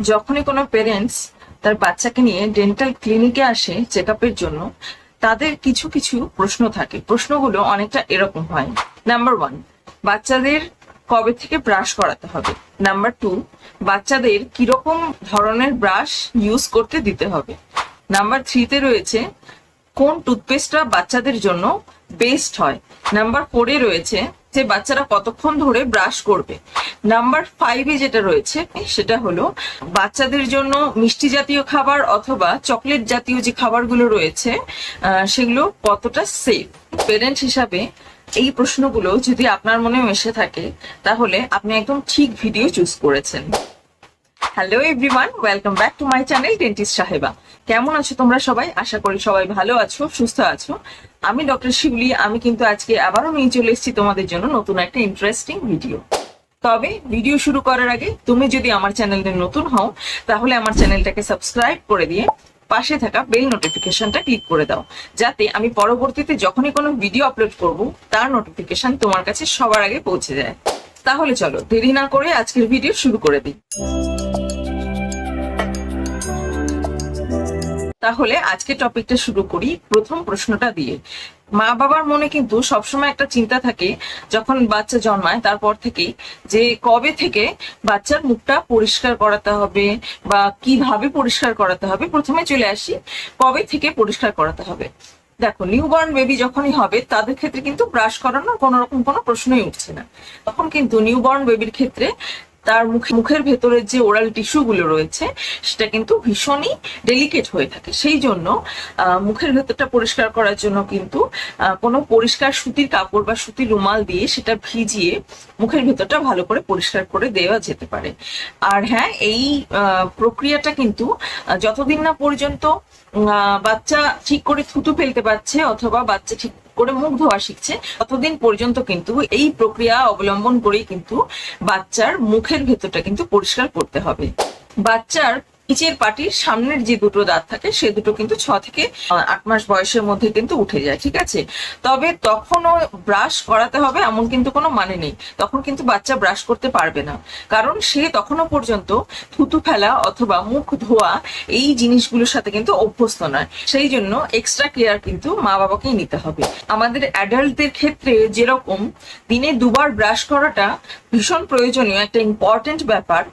যখনই কোনো পেরেন্টস তার বাচ্চাকে নিয়ে ডেন্টাল ক্লিনিকে আসে চেক আপের জন্য, তাদের কিছু কিছু প্রশ্ন থাকে। প্রশ্নগুলো অনেকটা এরকম হয়। নাম্বার 1, বাচ্চাদের কবে থেকে ব্রাশ করাতে হবে। নাম্বার 2, বাচ্চাদের কিরকম ধরনের ব্রাশ ইউজ করতে দিতে হবে। নাম্বার 3-তে রয়েছে কোন টুথপেস্টটা বাচ্চাদের জন্য বেস্ট হয়। নাম্বার 4-এ রয়েছে যে বাচ্চারা কতক্ষণ ধরে ব্রাশ করবে। নাম্বার 5-এ যেটা রয়েছে সেটা হলো বাচ্চাদের জন্য মিষ্টি জাতীয় খাবার অথবা চকলেট জাতীয় যে খাবারগুলো রয়েছে সেগুলো কতটা সেফ। পেরেন্ট হিসাবে এই প্রশ্নগুলো যদি আপনার মনে এসে থাকে তাহলে আপনি একদম ঠিক ভিডিও চুজ করেছেন। Hello everyone, welcome back to my channel dentist সাহেবা। কেমন আছো তোমরা সবাই? আশা করি সবাই ভালো আছো, সুস্থ আছো। আমি ডক্টর শিউলি। আমি কিন্তু আজকে আবারও নিয়ে চলে এসেছি তোমাদের জন্য নতুন একটা ইন্টারেস্টিং ভিডিও। তবে ভিডিও শুরু করার আগে তুমি যদি আমার চ্যানেলে নতুন হও তাহলে আমার চ্যানেলটাকে সাবস্ক্রাইব করে দিয়ে পাশে থাকা বেল নোটিফিকেশনটা ক্লিক করে দাও, যাতে আমি পরবর্তীতে যখনই কোনো ভিডিও আপলোড করব তার নোটিফিকেশন তোমার কাছে সবার আগে পৌঁছে যায়। তাহলে চলো দেরি না করে আজকের ভিডিও শুরু করে দিই। তাহলে আজকে টপিকটা শুরু করি প্রথম প্রশ্নটা দিয়ে। মা বাবার মনে কিন্তু সবসময় একটা চিন্তা থাকে যখন বাচ্চা জন্মায় তারপর থেকেই, যে কবে থেকে বাচ্চার মুখটা পরিষ্কার করাতে হবে বা কিভাবে পরিষ্কার করাতে হবে। প্রথমে চলে আসি কবে থেকে পরিষ্কার করাতে হবে। দেখো, নিউবর্ন বেবি যখনই হবে তাদের ক্ষেত্রে কিন্তু ব্রাশ করানোর কোনো রকম কোনো প্রশ্নই উঠছে না। তখন কিন্তু নিউবর্ন বেবির ক্ষেত্রে তার মুখের ভেতরের যে ওরাল টিস্যু গুলো রয়েছে সেটা কিন্তু ভীষণই ডেলিকেট হয়ে থাকে। সেই জন্য মুখের ভেতরটা পরিষ্কার করার জন্য কিন্তু কোনো পরিষ্কার সুতির কাপড় বা সুতির রুমাল দিয়ে সেটা ভিজিয়ে মুখের ভেতরটা ভালো করে পরিষ্কার করে দেওয়া যেতে পারে। আর হ্যাঁ, এই প্রক্রিয়াটা কিন্তু যতদিন না পর্যন্ত বাচ্চা ঠিক করে থুতু ফেলতে পারছে অথবা বাচ্চা ঠিক করে মুখ ধোয়া শিখছে ততদিন পর্যন্ত কিন্তু এই প্রক্রিয়া অবলম্বন করেই কিন্তু বাচ্চার মুখের ভেতরটা কিন্তু পরিষ্কার করতে হবে। বাচ্চার নিচের পাটির সামনের যে দুটো দাঁত থাকে সে দুটো কিন্তু 6 থেকে 8 মাস বয়সের মধ্যে কিন্তু উঠে যায়, ঠিক আছে। তবে তখনও ব্রাশ করাতে হবে এমন কিন্তু কোনো মানে নেই। তখন কিন্তু বাচ্চা ব্রাশ করতে পারবে না, কারণ সে তখনও পর্যন্ত থুতু ফেলা অথবা মুখ ধোয়া এই জিনিসগুলোর সাথে কিন্তু অভ্যস্ত নয়। সেই জন্য এক্সট্রা কেয়ার কিন্তু মা বাবাকেই নিতে হবে। আমাদের অ্যাডাল্টদের ক্ষেত্রে যেরকম দিনে 2বার ব্রাশ করাটা ভীষণ প্রয়োজনীয়, একটা ইম্পর্টেন্ট ব্যাপার,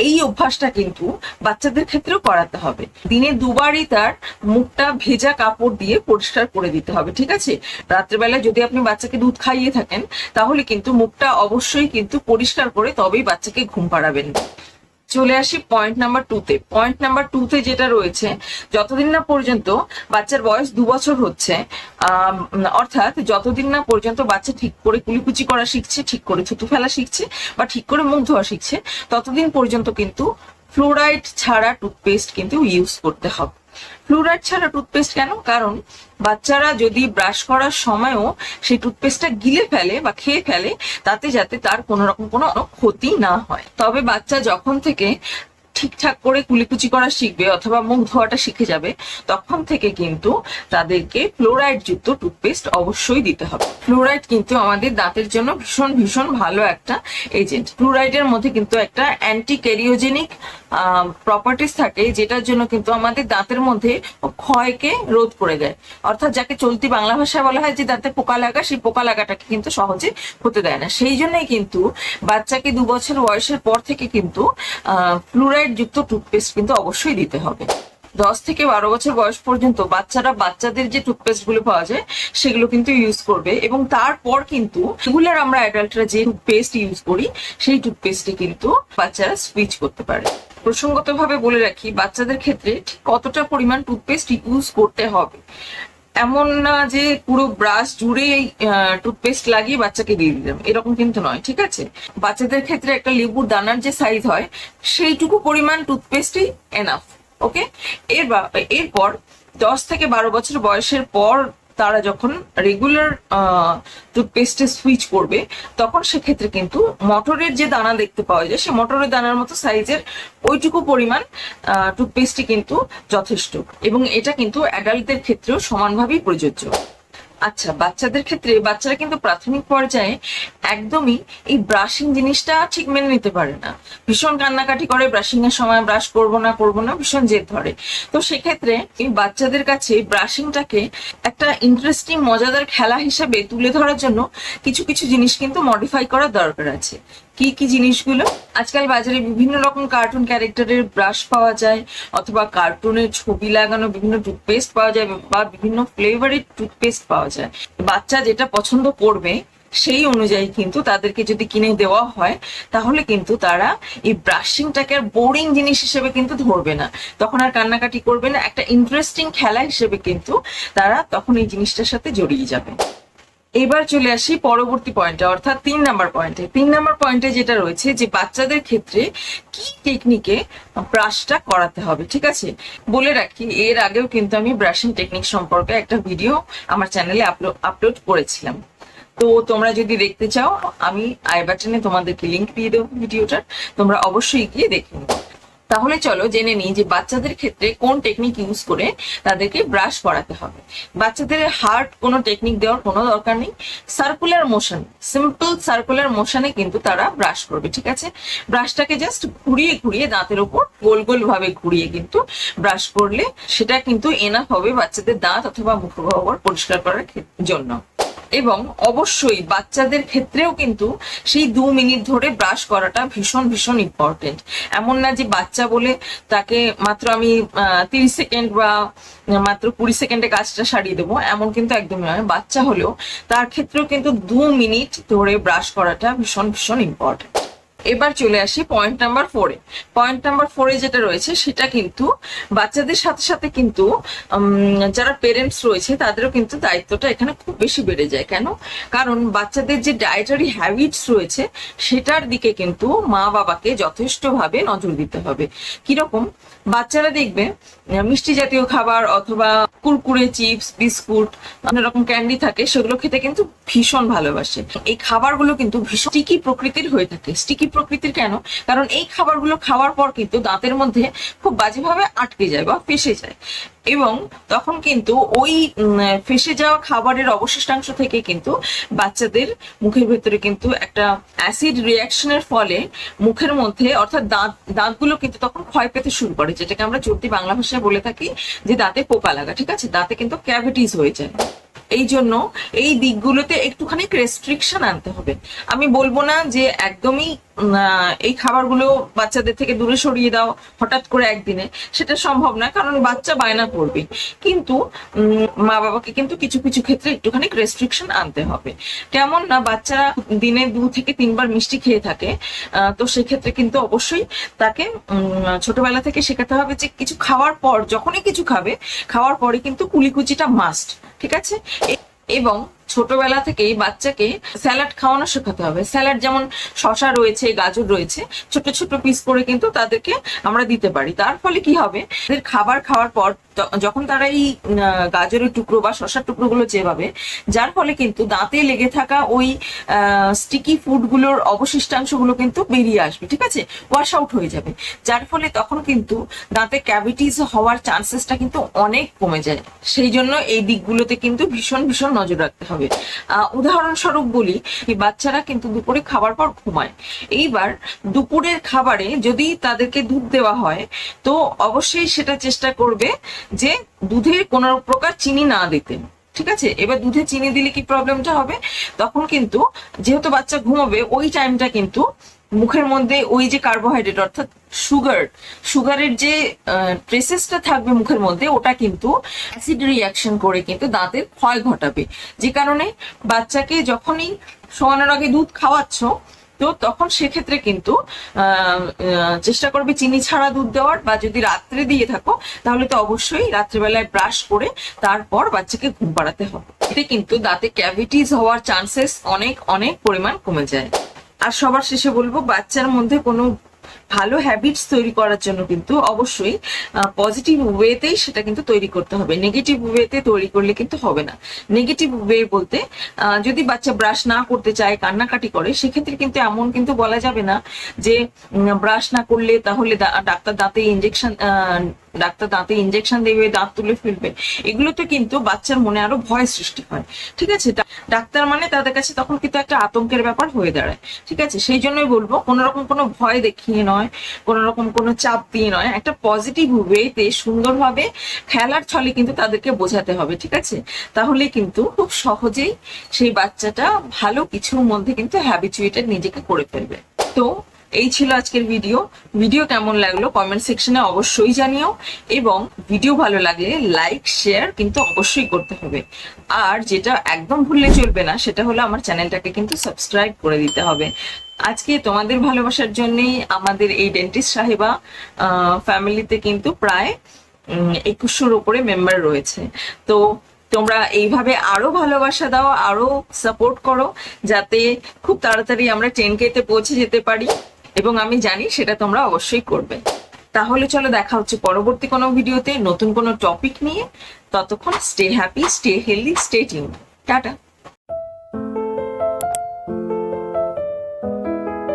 এই অভ্যাসটা কিন্তু বাচ্চাদের ক্ষেত্রেও করাতে হবে। দিনে 2বারই তার মুখটা ভেজা কাপড় দিয়ে পরিষ্কার করে দিতে হবে, ঠিক আছে। রাত্রেবেলা যদি আপনি বাচ্চাকে দুধ খাইয়ে থাকেন তাহলে কিন্তু মুখটা অবশ্যই কিন্তু পরিষ্কার করে তবেই বাচ্চাকে ঘুম পাড়াবেন। চলে আসি পয়েন্ট নাম্বার 2-তে। পয়েন্ট নাম্বার 2-তে যেটা রয়েছে, যতদিন না পর্যন্ত বাচ্চার বয়স 2 বছর হচ্ছে, অর্থাৎ যতদিন না পর্যন্ত বাচ্চা ঠিক করে কুলিকুচি করা শিখছে, ঠিক করে থুতু ফেলা শিখছে বা ঠিক করে মুখ ধোয়া শিখছে, ততদিন পর্যন্ত কিন্তু ফ্লোরাইড ছাড়া টুথপেস্ট কিন্তু ইউজ করতে হবে। ফ্লোরাইড ছাড়া টুথপেস্ট কেন? কারণ বাচ্চারা যদি ব্রাশ করার সময়ও সেই টুথপেস্টটা গিলে ফেলে বা খেয়ে ফেলে, তাতে যাতে তার কোনো রকম কোনো ক্ষতি না হয়। তবে বাচ্চা যখন থেকে ঠিকঠাক করে কুলিকুচি করা শিখবে অথবা মুখ ধোয়াটা শিখে যাবে তখন থেকে কিন্তু তাদেরকে ফ্লোরাইড যুক্ত টুথপেস্ট অবশ্যই দিতে হবে। ফ্লোরাইড কিন্তু আমাদের দাঁতের জন্য ভীষণ ভীষণ ভালো একটা এজেন্ট। ফ্লোরাইডের মধ্যে কিন্তু একটা অ্যান্টি ক্যারিওজেনিক প্রপার্টিস থাকে, যেটার জন্য কিন্তু আমাদের দাঁতের মধ্যে ক্ষয়কে রোধ করে দেয়। অর্থাৎ যাকে চলতি বাংলা ভাষায় বলা হয় যে দাঁতে পোকা লাগা, সেই পোকা লাগাটাকে কিন্তু সহজে হতে দেয় না। সেই জন্যই কিন্তু বাচ্চাকে 2 বছর বয়সের পর থেকে কিন্তু ফ্লোরাইড যুক্ত টুথপেস্ট কিন্তু অবশ্যই দিতে হবে। 10 থেকে 12 বছর বয়স পর্যন্ত বাচ্চারা বাচ্চাদের যে টুথপেস্ট গুলো পাওয়া যায় সেগুলো কিন্তু ইউজ করবে, এবং তারপর কিন্তু রেগুলার আমরা অ্যাডাল্টরা যে টুথপেস্ট ইউজ করি সেই টুথপেস্টে কিন্তু বাচ্চারা সুইচ করতে পারে। প্রসঙ্গতভাবে বলে রাখি, বাচ্চাদের ক্ষেত্রে ঠিক কতটা পরিমাণ টুথপেস্ট ইউজ করতে হবে এমন না যে পুরো ব্রাশ জুড়ে টুথপেস্ট লাগিয়ে বাচ্চাকে দিয়ে দিলাম, এরকম কিন্তু নয়, ঠিক আছে। বাচ্চাদের ক্ষেত্রে একটা লেবুর দানার যে সাইজ হয় সেইটুকু পরিমাণ টুথপেস্টই এনাফ, ওকে। এরপর 10 থেকে 12 বছর বয়সের পর তারা যখন রেগুলার টুথপেস্টে সুইচ করবে তখন সেক্ষেত্রে কিন্তু মটরের যে দানা দেখতে পাওয়া যায়, সে মটরের দানার মতো সাইজের ওইটুকু পরিমাণ টুথপেস্টই কিন্তু যথেষ্ট, এবং এটা কিন্তু অ্যাডাল্টদের ক্ষেত্রেও সমানভাবেই প্রযোজ্য। আচ্ছা, বাচ্চাদের ক্ষেত্রে বাচ্চারা কিন্তু প্রাথমিক পর্যায়ে একদমই এই ব্রাশিং জিনিসটা ঠিক মেনে নিতে পারে না, ভীষণ কান্নাকাটি করে, ব্রাশিং এর সময় ব্রাশ করবো না ভীষণ জেদ ধরে। তো সেক্ষেত্রে এই বাচ্চাদের কাছে ব্রাশিংটাকে একটা ইন্টারেস্টিং মজাদার খেলা হিসেবে তুলে ধরার জন্য কিছু কিছু জিনিস কিন্তু মডিফাই করার দরকার আছে। কি কি জিনিসগুলো? আজকাল বাজারে বিভিন্ন রকম কার্টুন ক্যারেক্টারের ব্রাশ পাওয়া যায়, অথবা কার্টুনের ছবি লাগানো বিভিন্ন টুথপেস্ট পাওয়া যায়, বা বিভিন্ন ফ্লেভারের টুথপেস্ট পাওয়া যায়। বাচ্চা যেটা পছন্দ করবে সেই অনুযায়ী কিন্তু তাদেরকে যদি কিনে দেওয়া হয়, তাহলে কিন্তু তারা এই ব্রাশিংটাকে আর বোরিং জিনিস হিসেবে কিন্তু ধরবে না, তখন আর কান্নাকাটি করবে না, একটা ইন্টারেস্টিং খেলা হিসেবে কিন্তু তারা তখন এই জিনিসটার সাথে জড়িয়ে যাবে। এবার চলে আসি পরবর্তী পয়েন্টে, অর্থাৎ 3 নাম্বার পয়েন্টে। 3 নাম্বার পয়েন্টে যেটা রয়েছে যে বাচ্চাদের ক্ষেত্রে কি টেকনিকে ব্রাশটা করাতে হবে। ঠিক আছে, বলে রাখি এর আগেও কিন্তু আমি ব্রাশিং টেকনিক সম্পর্কে একটা ভিডিও আমার চ্যানেলে আপলোড করেছিলাম। তো তোমরা যদি দেখতে চাও, আমি আই বাটনে তোমাদেরকে লিংক দিয়ে দেবো ভিডিওটার, তোমরা অবশ্যই গিয়ে দেখে নিও। তাহলে চলো জেনে নিই যে বাচ্চাদের ক্ষেত্রে কোন টেকনিক ইউজ করে তাদেরকে ব্রাশ করাতে হবে। বাচ্চাদের হার্ড কোনো টেকনিক দেওয়ার কোনো দরকার নেই, সার্কুলার মোশন, সিম্পল সার্কুলার মোশনে কিন্তু তারা ব্রাশ করবে। ঠিক আছে, ব্রাশটাকে জাস্ট ঘুরিয়ে ঘুরিয়ে দাঁতের ওপর গোল গোল ভাবে ঘুরিয়ে কিন্তু ব্রাশ করলে সেটা কিন্তু এনাফ হবে বাচ্চাদের দাঁত অথবা মুখগহ্বর পরিষ্কার করার জন্য। এবং অবশ্যই বাচ্চাদের ক্ষেত্রেও কিন্তু সেই 2 মিনিট ধরে ব্রাশ করাটা ভীষণ ভীষণ ইম্পর্টেন্ট। এমন না যে বাচ্চা বলে তাকে মাত্র আমি 30 সেকেন্ড বা মাত্র 20 সেকেন্ডে কাজটা সারিয়ে দেবো, এমন কিন্তু একদমই নয়। বাচ্চা হলেও তার ক্ষেত্রেও কিন্তু 2 মিনিট ধরে ব্রাশ করাটা ভীষণ ভীষণ ইম্পর্টেন্ট। এবার চলে আসি পয়েন্ট নাম্বার 4-এ। পয়েন্ট নাম্বার 4-এ যেটা রয়েছে সেটা কিন্তু বাচ্চাদের সাথে সাথে কিন্তু যারা পেরেন্টস রয়েছে তাদেরও কিন্তু দায়িত্বটা এখানে খুব বেশি বেড়ে যায়। কেন? কারণ বাচ্চাদের যে ডায়েটারি হ্যাবিটস রয়েছে সেটার দিকে কিন্তু মা বাবাকে যথেষ্টভাবে নজর দিতে হবে। কিরকম? বাচ্চারা দেখবে মিষ্টি জাতীয় খাবার অথবা কুরকুরে, চিপস, বিস্কুট, অনেক রকম ক্যান্ডি থাকে, সেগুলো খেতে কিন্তু ভীষণ ভালোবাসে। এই খাবারগুলো কিন্তু ভীষণ স্টিকি প্রকৃতির হয়ে থাকে। স্টিকি প্রকৃতির কেন? কারণ এই খাবারগুলো খাওয়ার পর কিন্তু দাঁতের মধ্যে খুব বাজেভাবে আটকে যায় বা ফেসে যায়, এবং তখন কিন্তু ওই ফেসে যাওয়া খাবারের অবশিষ্টাংশ থেকে কিন্তু বাচ্চাদের মুখের ভেতরে কিন্তু একটা অ্যাসিড রিয়াকশনের ফলে মুখের মধ্যে, অর্থাৎ দাঁতগুলো কিন্তু তখন ক্ষয় পেতে শুরু করে, যেটাকে আমরা চলতি বাংলা ভাষায় বলে থাকি যে দাঁতে পোকা লাগা। ঠিক আছে, দাঁতে কিন্তু ক্যাভিটিস হয়ে যায়। এই জন্য এই দিকগুলোতে একটুখানি রেস্ট্রিকশন আনতে হবে। আমি বলবো না যে একদমই এই খাবারগুলো বাচ্চাদের থেকে দূরে সরিয়ে দাও হঠাৎ করে একদিনে, সেটা সম্ভব না, কারণ বাচ্চা বায়না করবে। কিন্তু মা বাবাকে কিন্তু কিছু কিছু ক্ষেত্রে একটুখানি রেস্ট্রিকশন আনতে হবে। কেমন না, বাচ্চারা দিনে 2 থেকে 3 বার মিষ্টি খেয়ে থাকে, তো সেক্ষেত্রে কিন্তু অবশ্যই তাকে ছোটবেলা থেকে শেখাতে হবে যে কিছু খাওয়ার পর, যখনই কিছু খাবে, খাওয়ার পরে কিন্তু কুলিকুচিটা মাস্ট। ঠিক আছে, এবং ছোটবেলা থেকেই বাচ্চাকে স্যালাড খাওয়ানো শেখাতে হবে। স্যালাড যেমন শসা রয়েছে, গাজর রয়েছে, ছোট ছোট পিস করে কিন্তু তাদেরকে আমরা দিতে পারি। তার ফলে কি হবে, খাবার খাওয়ার পর যখন তারা এই গাজরের টুকরো বা শসার টুকরোগুলো চেবাবে, যার ফলে কিন্তু দাঁতে লেগে থাকা ওই স্টিকি ফুডগুলোর অবশিষ্টাংশগুলো কিন্তু বেরিয়ে আসবে। ঠিক আছে, ওয়াশ আউট হয়ে যাবে, যার ফলে তখন কিন্তু দাঁতে ক্যাভিটিস হওয়ার চান্সেসটা কিন্তু অনেক কমে যায়। সেই জন্য এই দিকগুলোতে কিন্তু ভীষণ ভীষণ নজর রাখতে হবে। উদাহরণস্বরূপ বলি, বাচ্চারা কিন্তু দুপুরে খাবার পর ঘুমায়। এইবার দুপুরের খাবারে যদি তাদেরকে দুধ দেওয়া হয়, তো অবশ্যই সেটা চেষ্টা করবে যে দুধে কোনো প্রকার চিনি না দিতে। ঠিক আছে, এবার দুধে চিনি দিলে কি প্রবলেমটা হবে, তখন কিন্তু যেহেতু বাচ্চা ঘুমাবে, ওই টাইমটা কিন্তু মুখের মধ্যে ওই যে কার্বোহাইড্রেট অর্থাৎ সুগারের যে ট্রেসেসটা থাকবে মুখের মধ্যে, ওটা কিন্তু অ্যাসিড রিয়াকশন করে কিন্তু দাঁতের ক্ষয় ঘটাবে। যে কারণে বাচ্চাকে যখনই শোয়ানোর আগে দুধ খাওয়াচ্ছ, তো তখন সেক্ষেত্রে কিন্তু চেষ্টা করবে চিনি ছাড়া দুধ দেওয়ার, বা যদি রাত্রে দিয়ে থাকো তাহলে তো অবশ্যই রাত্রেবেলায় ব্রাশ করে তারপর বাচ্চাকে ঘুম পাড়াতে হবে। এতে কিন্তু দাঁতে ক্যাভিটিস হওয়ার চান্সেস অনেক অনেক পরিমাণ কমে যায়। আর সবার শেষে বলবো, বাচ্চার মধ্যে কোনো ভালো হ্যাবিটস তৈরি করার জন্য কিন্তু অবশ্যই পজিটিভ ওয়েতেই সেটা কিন্তু তৈরি করতে হবে, নেগেটিভ ওয়েতে তৈরি করলে কিন্তু হবে না। নেগেটিভ ওয়ে বলতে যদি বাচ্চা ব্রাশ না করতে চায়, কান্নাকাটি করে, সেক্ষেত্রে কিন্তু এমন কিন্তু বলা যাবে না যে ব্রাশ না করলে তাহলে ডাক্তার দাঁতে ইনজেকশন দেবে, দাঁত তুলে ফেলবে। এগুলোতে কিন্তু বাচ্চার মনে আরো ভয় সৃষ্টি হয়। ঠিক আছে, ডাক্তার মানে তাদের কাছে তখন কিন্তু একটা আতঙ্কের ব্যাপার হয়ে দাঁড়ায়। ঠিক আছে, সেই জন্যই বলবো কোনো রকম কোনো ভয় দেখিয়ে নয়, কোনো রকম কোনো চাপ দিয়ে নয়, একটা পজিটিভ ওয়েতে সুন্দরভাবে খেলার ছলে কিন্তু তাদেরকে বোঝাতে হবে। ঠিক আছে, তাহলে কিন্তু খুব সহজেই সেই বাচ্চাটা ভালো কিছুর মধ্যে কিন্তু হ্যাবিচুয়েটেড নিজেকে করে ফেলবে। তো এই ছিল আজকের ভিডিও কেমন লাগলো কমেন্ট সেকশনে অবশ্যই জানিও, এবং ভিডিও ভালো লাগলে লাইক শেয়ার কিন্তু অবশ্যই করতে হবে। আর যেটা একদম ভুললে চলবে না সেটা হলো আমার চ্যানেলটাকে কিন্তু সাবস্ক্রাইব করে দিতে হবে। আজকে তোমাদের ভালোবাসার জন্যই আমাদের এই ডেন্টিস্ট সাহেবা ফ্যামিলিতে কিন্তু প্রায় 2100-র উপরে মেম্বার রয়েছে। তো তোমরা এইভাবে আরো ভালোবাসা দাও, আরো সাপোর্ট করো, যাতে খুব তাড়াতাড়ি আমরা 10K তে পৌঁছে যেতে পারি, এবং আমি জানি সেটা তোমরা অবশ্যই করবে। তাহলে চলো দেখা হচ্ছে পরবর্তী কোনো ভিডিওতে নতুন কোনো টপিক নিয়ে। ততক্ষণ stay happy, stay healthy, stay tune. Tata.